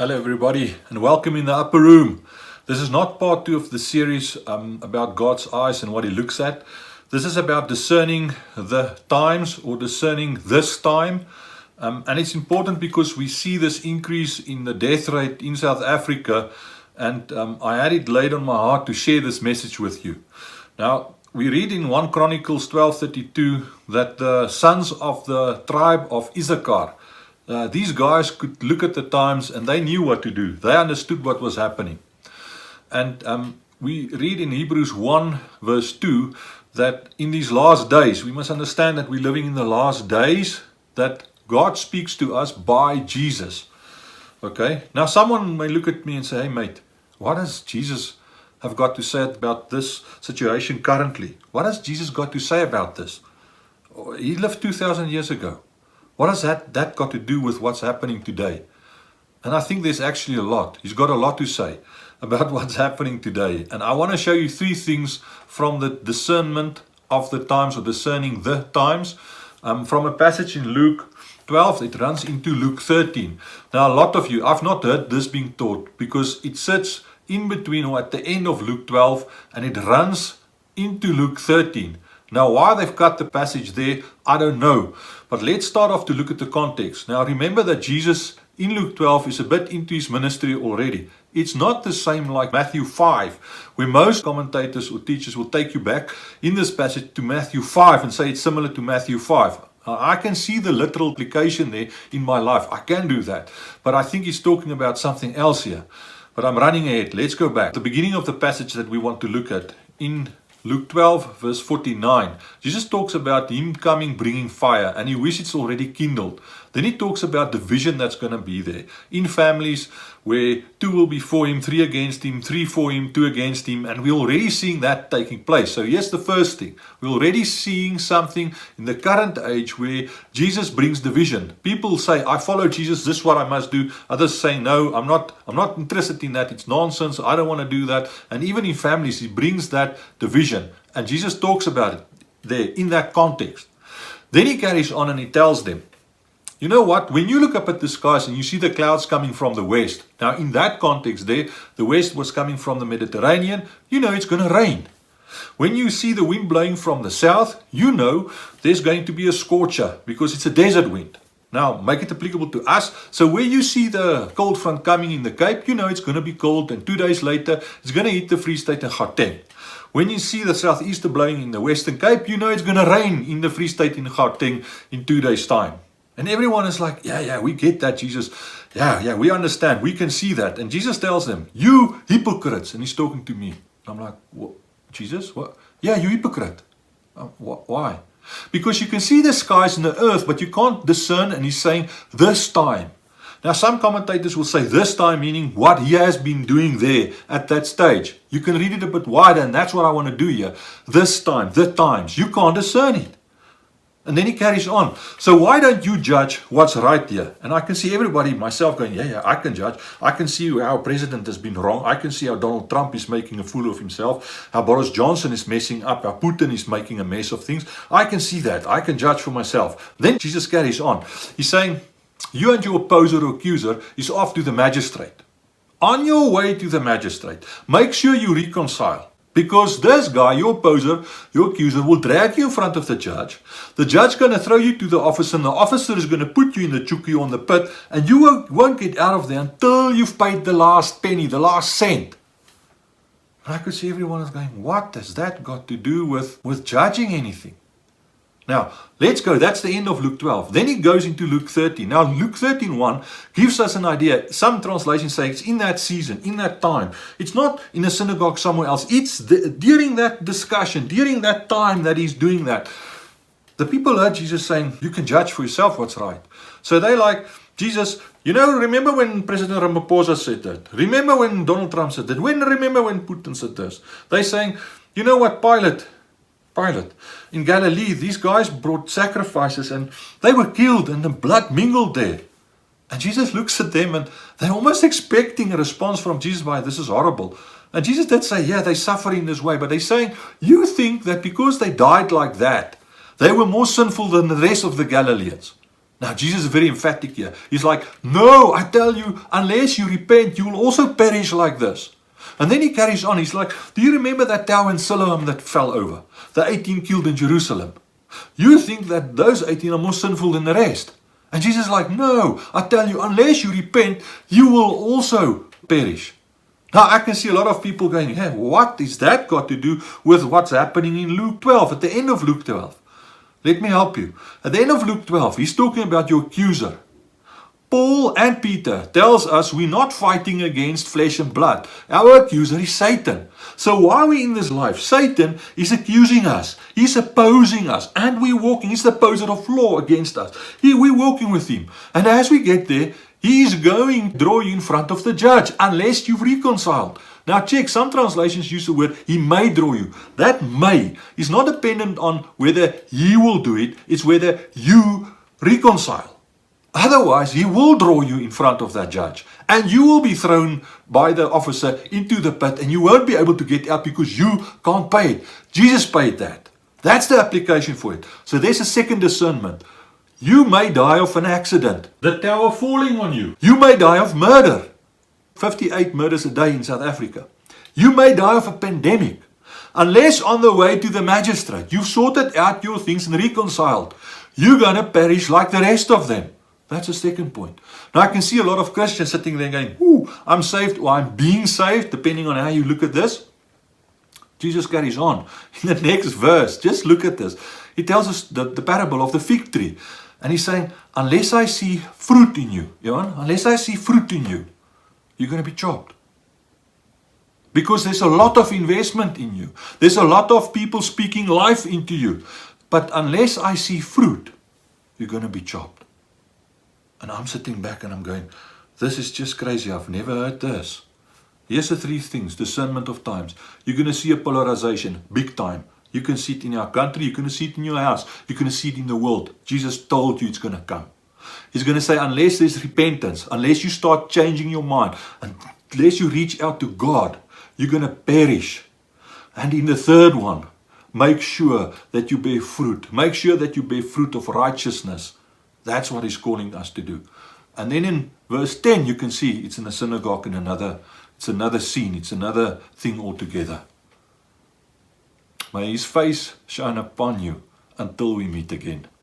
Hello everybody and welcome in the upper room. This is not part 2 of the series about God's eyes and what he looks at. This is about discerning the times or discerning this time. And it's important because we see this increase in the death rate in South Africa, and I had it laid on my heart to share this message with you. Now, we read in 1 Chronicles 12:32 that the sons of the tribe of Issachar, these guys could look at the times and they knew what to do. They understood what was happening. And we read in Hebrews 1 verse 2 that in these last days, we must understand that we're living in the last days, that God speaks to us by Jesus. Okay, now someone may look at me and say, hey mate, what does Jesus have got to say about this situation currently? What has Jesus got to say about this? He lived 2,000 years ago. What has that got to do with what's happening today? And I think there's actually a lot. He's got a lot to say about what's happening today. And I want to show you 3 things from the discernment of the times, or discerning the times, from a passage in Luke 12. It runs into Luke 13. Now, a lot of you, I've not heard this being taught because it sits in between or at the end of Luke 12 and it runs into Luke 13. Now, why they've cut the passage there, I don't know. But let's start off to look at the context. Now, remember that Jesus in Luke 12 is a bit into his ministry already. It's not the same like Matthew 5, where most commentators or teachers will take you back in this passage to Matthew 5 and say it's similar to Matthew 5. I can see the literal application there in my life. I can do that. But I think he's talking about something else here. But I'm running ahead. Let's go back. The beginning of the passage that we want to look at in Luke 12 verse 49, Jesus talks about him coming bringing fire, and he wishes it's already kindled. Then he talks about the vision that's going to be there in families where 2 will be for him, 3 against him, 3 for him, 2 against him, and we're already seeing that taking place. So here's the first thing. We're already seeing something in the current age where Jesus brings division. People say, I follow Jesus, this is what I must do. Others say, no, I'm not interested in that. It's nonsense. I don't want to do that. And even in families, he brings that division. And Jesus talks about it there in that context. Then he carries on and he tells them, you know what, when you look up at the skies and you see the clouds coming from the west, now in that context there, the west was coming from the Mediterranean, you know it's going to rain. When you see the wind blowing from the south, you know there's going to be a scorcher because it's a desert wind. Now, make it applicable to us. So where you see the cold front coming in the Cape, you know it's going to be cold, and 2 days later, it's going to hit the Free State and Gauteng. When you see the southeaster blowing in the Western Cape, you know it's going to rain in the Free State in Gauteng in 2 days' time. And everyone is like, yeah, we get that, Jesus. Yeah, we understand. We can see that. And Jesus tells them, you hypocrites. And he's talking to me. I'm like, what? Jesus? What? Yeah, you hypocrite. Why? Because you can see the skies and the earth, but you can't discern. And he's saying, this time. Now, some commentators will say this time, meaning what he has been doing there at that stage. You can read it a bit wider, and that's what I want to do here. This time, the times. You can't discern it. And then he carries on. So why don't you judge what's right here? And I can see everybody, myself, going, yeah, I can judge. I can see how our president has been wrong. I can see how Donald Trump is making a fool of himself. How Boris Johnson is messing up. How Putin is making a mess of things. I can see that. I can judge for myself. Then Jesus carries on. He's saying, you and your opposer or accuser is off to the magistrate. On your way to the magistrate, make sure you reconcile. Because this guy, your opposer, your accuser, will drag you in front of the judge. The judge is going to throw you to the officer, and the officer is going to put you in the chukki on the pit, and you won't get out of there until you've paid the last penny, the last cent. And I could see everyone is going, what has that got to do with judging anything? Now, let's go. That's the end of Luke 12. Then he goes into Luke 13. Now, Luke 13:1 gives us an idea. Some translations say it's in that season, in that time. It's not in a synagogue somewhere else. It's during that discussion, during that time that he's doing that. The people heard Jesus saying, you can judge for yourself what's right. So they like, Jesus, remember when President Ramaphosa said that? Remember when Donald Trump said that? Remember when Putin said this? They're saying, you know what, Pilate, in Galilee, these guys brought sacrifices and they were killed and the blood mingled there. And Jesus looks at them and they're almost expecting a response from Jesus by, this is horrible. And Jesus did say, yeah, they suffer in this way. But they're saying, you think that because they died like that, they were more sinful than the rest of the Galileans. Now, Jesus is very emphatic here. He's like, no, I tell you, unless you repent, you will also perish like this. And then he carries on. He's like, do you remember that tower in Siloam that fell over? The 18 killed in Jerusalem. You think that those 18 are more sinful than the rest. And Jesus is like, no, I tell you, unless you repent, you will also perish. Now, I can see a lot of people going, hey, what is that got to do with what's happening in Luke 12, at the end of Luke 12? Let me help you. At the end of Luke 12, he's talking about your accuser. Paul and Peter tells us we're not fighting against flesh and blood. Our accuser is Satan. So while we're in this life, Satan is accusing us. He's opposing us. And we're walking. He's the opposer of law against us. We're walking with him. And as we get there, he's going to draw you in front of the judge unless you've reconciled. Now check, some translations use the word, he may draw you. That may is not dependent on whether he will do it. It's whether you reconcile. Otherwise, he will draw you in front of that judge. And you will be thrown by the officer into the pit. And you won't be able to get out because you can't pay it. Jesus paid that. That's the application for it. So there's a second discernment. You may die of an accident. The tower falling on you. You may die of murder. 58 murders a day in South Africa. You may die of a pandemic. Unless on the way to the magistrate, you've sorted out your things and reconciled. You're going to perish like the rest of them. That's the second point. Now I can see a lot of Christians sitting there going, ooh, I'm saved or I'm being saved, depending on how you look at this. Jesus carries on. In the next verse, just look at this. He tells us the parable of the fig tree. And he's saying, unless I see fruit in you, unless I see fruit in you, you're going to be chopped. Because there's a lot of investment in you. There's a lot of people speaking life into you. But unless I see fruit, you're going to be chopped. And I'm sitting back and I'm going, this is just crazy. I've never heard this. Here's the three things. Discernment of times. You're going to see a polarization, big time. You can see it in our country. You're going to see it in your house. You're going to see it in the world. Jesus told you it's going to come. He's going to say, unless there's repentance, unless you start changing your mind, unless you reach out to God, you're going to perish. And in the third one, make sure that you bear fruit. Make sure that you bear fruit of righteousness. That's what he's calling us to do. And then in verse 10, you can see it's in a synagogue and it's another scene. It's another thing altogether. May his face shine upon you until we meet again.